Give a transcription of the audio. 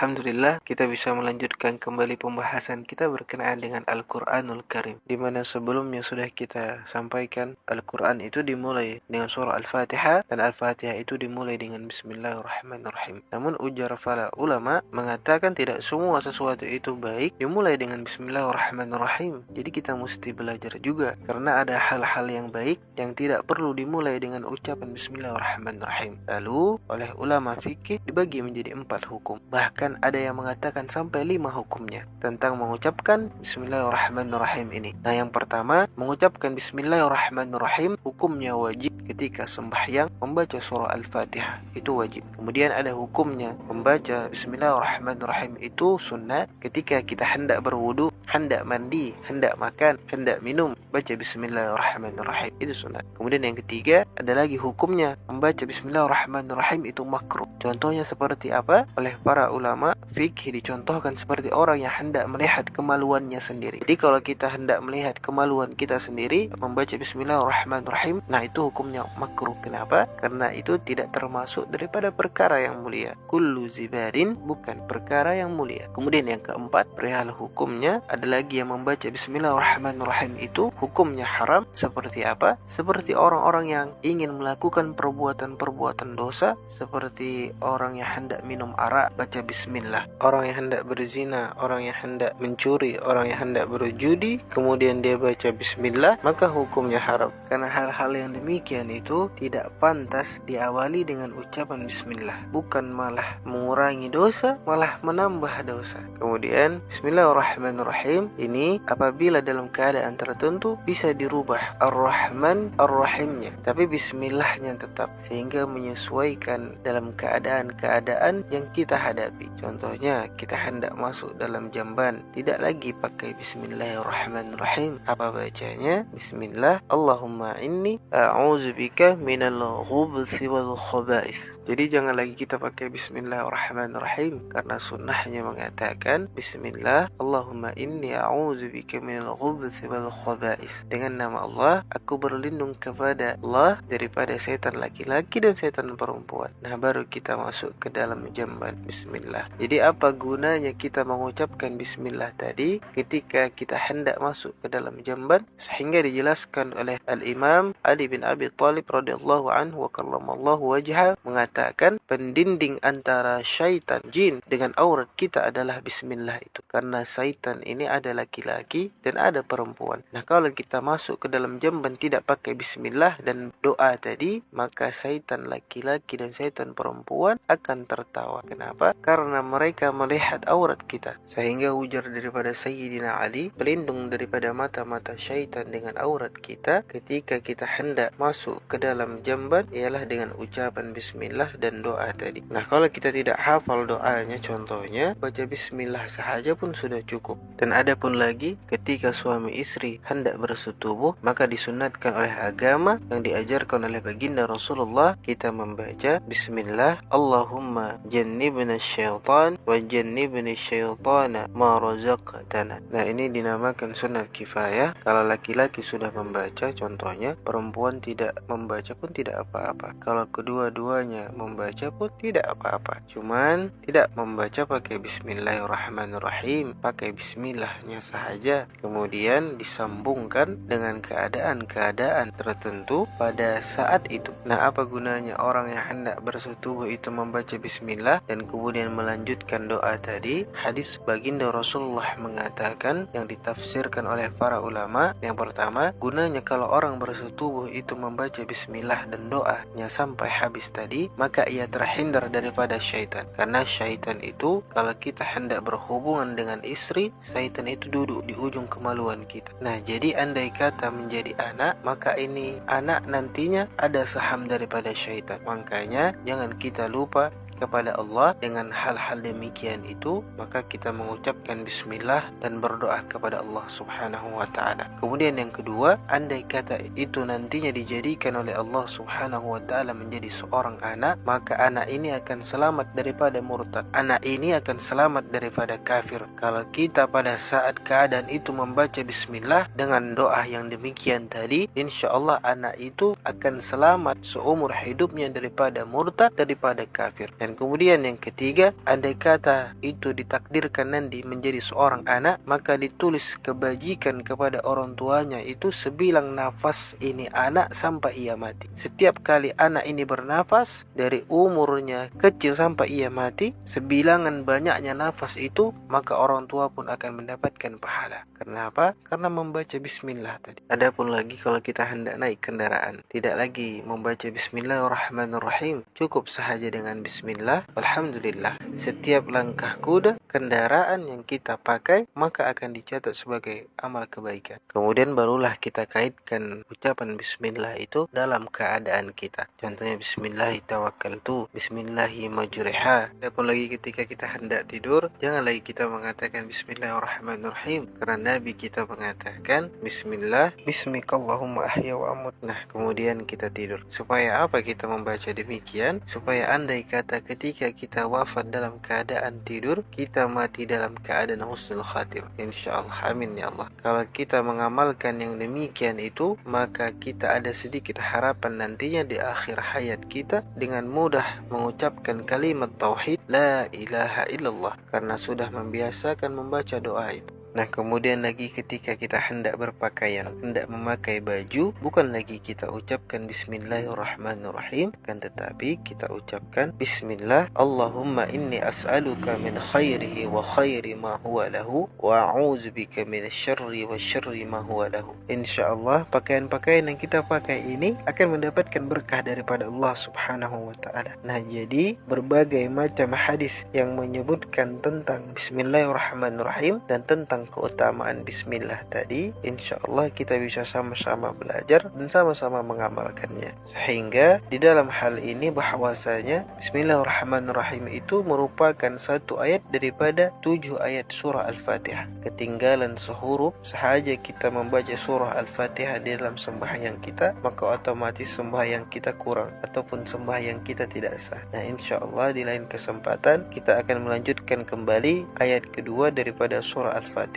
Alhamdulillah kita bisa melanjutkan kembali pembahasan kita berkenaan dengan Al-Quranul Karim, di mana sebelumnya sudah kita sampaikan Al-Quran itu dimulai dengan surah Al-Fatihah, dan Al-Fatihah itu dimulai dengan Bismillahirrahmanirrahim. Namun ujar para ulama mengatakan tidak semua sesuatu itu baik dimulai dengan Bismillahirrahmanirrahim. Jadi kita mesti belajar juga, karena ada hal-hal yang baik yang tidak perlu dimulai dengan ucapan Bismillahirrahmanirrahim. Lalu oleh ulama fikih dibagi menjadi 4 hukum. Bahkan ada yang mengatakan sampai 5 hukumnya tentang mengucapkan Bismillahirrahmanirrahim ini. Nah, yang pertama, mengucapkan Bismillahirrahmanirrahim hukumnya wajib ketika sembahyang membaca surah Al-Fatihah, itu wajib. Kemudian ada hukumnya membaca Bismillahirrahmanirrahim itu sunnah ketika kita hendak berwudu, hendak mandi, hendak makan, hendak minum, baca Bismillahirrahmanirrahim, itu sunnah. Kemudian yang ketiga, ada lagi hukumnya membaca Bismillahirrahmanirrahim itu makruh. Contohnya seperti apa? Oleh para ulama fikih dicontohkan seperti orang yang hendak melihat kemaluannya sendiri. Jadi kalau kita hendak melihat kemaluan kita sendiri membaca Bismillahirrahmanirrahim, nah itu hukumnya makruh. Kenapa? Karena itu tidak termasuk daripada perkara yang mulia. Kullu zibarin, bukan perkara yang mulia. Kemudian yang keempat, perihal hukumnya, ada lagi yang membaca Bismillahirrahmanirrahim itu hukumnya haram. Seperti apa? Seperti orang-orang yang ingin melakukan perbuatan-perbuatan dosa, seperti orang yang hendak minum arak baca bismillah, orang yang hendak berzina, orang yang hendak mencuri, orang yang hendak berjudi kemudian dia baca bismillah, maka hukumnya haram. Karena hal-hal yang demikian itu tidak pantas diawali dengan ucapan bismillah, bukan malah mengurangi dosa, malah menambah dosa. Kemudian Bismillahirrahmanirrahim ini apabila dalam keadaan tertentu bisa dirubah Ar-Rahman Ar-Rahimnya, tapi bismillahnya tetap, sehingga menyesuaikan dalam keadaan-keadaan yang kita hadapi. Contohnya kita hendak masuk dalam jamban, tidak lagi pakai Bismillahirrahmanirrahim. Apa bacanya? Bismillah, Allahumma inni a'udzubika minal khubuthi wal khaba'ith. Jadi jangan lagi kita pakai Bismillahirrahmanirrahim, karena sunnahnya mengatakan Bismillah, Allahumma inni a'udzubika minal khubuthi wal khaba'ith. Dengan nama Allah, aku berlindung kepada Allah daripada setan laki-laki dan setan perempuan. Nah, baru kita masuk ke dalam jamban bismillah. Jadi apa gunanya kita mengucapkan bismillah tadi ketika kita hendak masuk ke dalam jamban? Sehingga dijelaskan oleh Al-Imam Ali bin Abi Thalib radhiyallahu anhu wa karramallahu wajhah, mengatakan pendinding antara syaitan jin dengan aurat kita adalah bismillah itu. Karena syaitan ini ada laki-laki dan ada perempuan. Nah, kalau kita masuk ke dalam jamban tidak pakai bismillah dan doa tadi, maka syaitan laki-laki dan syaitan perempuan akan tertawa. Kenapa? Karena mereka melihat aurat kita. Sehingga ujar daripada Sayyidina Ali, pelindung daripada mata-mata syaitan dengan aurat kita ketika kita hendak masuk ke dalam jamban ialah dengan ucapan bismillah dan doa tadi. Nah, kalau kita tidak hafal doanya, contohnya baca bismillah sahaja pun sudah cukup. Dan ada pun lagi ketika suami istri hendak bersetubuh, maka disunatkan oleh agama yang diajarkan oleh baginda Rasulullah, kita membaca bismillah, Allahumma jannibna syaitan wa jannibni syaitana ma razaqtana. Nah, ini dinamakan sunnah kifayah. Kalau laki-laki sudah membaca, contohnya, perempuan tidak membaca pun tidak apa-apa. Kalau kedua-duanya membaca pun tidak apa-apa. Cuman tidak membaca pakai bismillahirrahmanirrahim, pakai bismillahnya sahaja. Kemudian disambungkan dengan keadaan-keadaan tertentu pada saat itu. Nah, apa gunanya orang yang hendak bersetubuh itu membaca bismillah dan kemudian melanjutkan doa tadi? Hadis baginda Rasulullah mengatakan, yang ditafsirkan oleh para ulama, yang pertama, gunanya kalau orang bersetubuh itu membaca bismillah dan doanya sampai habis tadi, maka ia terhindar daripada syaitan. Karena syaitan itu kalau kita hendak berhubungan dengan istri, syaitan itu duduk di ujung kemaluan kita. Nah, jadi andai kata menjadi anak, maka ini anak nantinya ada saham daripada syaitan. Makanya jangan kita lupa kepada Allah dengan hal-hal demikian itu, maka kita mengucapkan bismillah dan berdoa kepada Allah subhanahu wa ta'ala. Kemudian yang kedua, andai kata itu nantinya dijadikan oleh Allah subhanahu wa ta'ala menjadi seorang anak, maka anak ini akan selamat daripada murtad, anak ini akan selamat daripada kafir. Kalau kita pada saat keadaan itu membaca bismillah dengan doa yang demikian tadi, insya Allah anak itu akan selamat seumur hidupnya daripada murtad, daripada kafir. Dan Dan kemudian yang ketiga, andai kata itu ditakdirkan nanti menjadi seorang anak, maka ditulis kebajikan kepada orang tuanya itu sebilang nafas ini anak sampai ia mati. Setiap kali anak ini bernafas, dari umurnya kecil sampai ia mati, sebilangan banyaknya nafas itu, maka orang tua pun akan mendapatkan pahala. Kenapa? Karena membaca bismillah tadi. Adapun lagi kalau kita hendak naik kendaraan, tidak lagi membaca bismillahirrahmanirrahim, cukup sahaja dengan bismillah, alhamdulillah. Setiap langkah kuda kendaraan yang kita pakai maka akan dicatat sebagai amal kebaikan. Kemudian barulah kita kaitkan ucapan bismillah itu dalam keadaan kita. Contohnya bismillahi tawakkaltu, bismillahi majriha. Adapun lagi ketika kita hendak tidur, jangan lagi kita mengatakan bismillahirrahmanirrahim, karena Nabi kita mengatakan bismillah, bismikallahumma ahya wa amut. Nah, kemudian kita tidur. Supaya apa kita membaca demikian? Supaya andai kata ketika kita wafat dalam keadaan tidur, kita mati dalam keadaan husnul khatimah. Insyaallah, amin ya Allah. Kalau kita mengamalkan yang demikian itu, maka kita ada sedikit harapan nantinya di akhir hayat kita dengan mudah mengucapkan kalimat tauhid la ilaha illallah, karena sudah membiasakan membaca doa itu. Nah, kemudian lagi ketika kita hendak berpakaian, hendak memakai baju, bukan lagi kita ucapkan bismillahirrahmanirrahim, kan, tetapi kita ucapkan bismillah, Allahumma inni as'aluka min khairihi wa khairi ma huwa lahu wa a'udzubika min syarri wa syarri ma huwa lahu. Insyaallah pakaian-pakaian yang kita pakai ini akan mendapatkan berkah daripada Allah Subhanahu wa taala. Nah, jadi berbagai macam hadis yang menyebutkan tentang bismillahirrahmanirrahim dan tentang keutamaan bismillah tadi, insyaallah kita bisa sama-sama belajar dan sama-sama mengamalkannya. Sehingga di dalam hal ini bahwasanya bismillahirrahmanirrahim itu merupakan satu ayat daripada 7 ayat surah Al-Fatihah. Ketinggalan sehuruf sahaja kita membaca surah Al-Fatihah di dalam sembahyang kita, maka otomatis sembahyang kita kurang ataupun sembahyang kita tidak sah. Nah, insyaallah di lain kesempatan kita akan melanjutkan kembali ayat kedua daripada surah Al-Fatihah.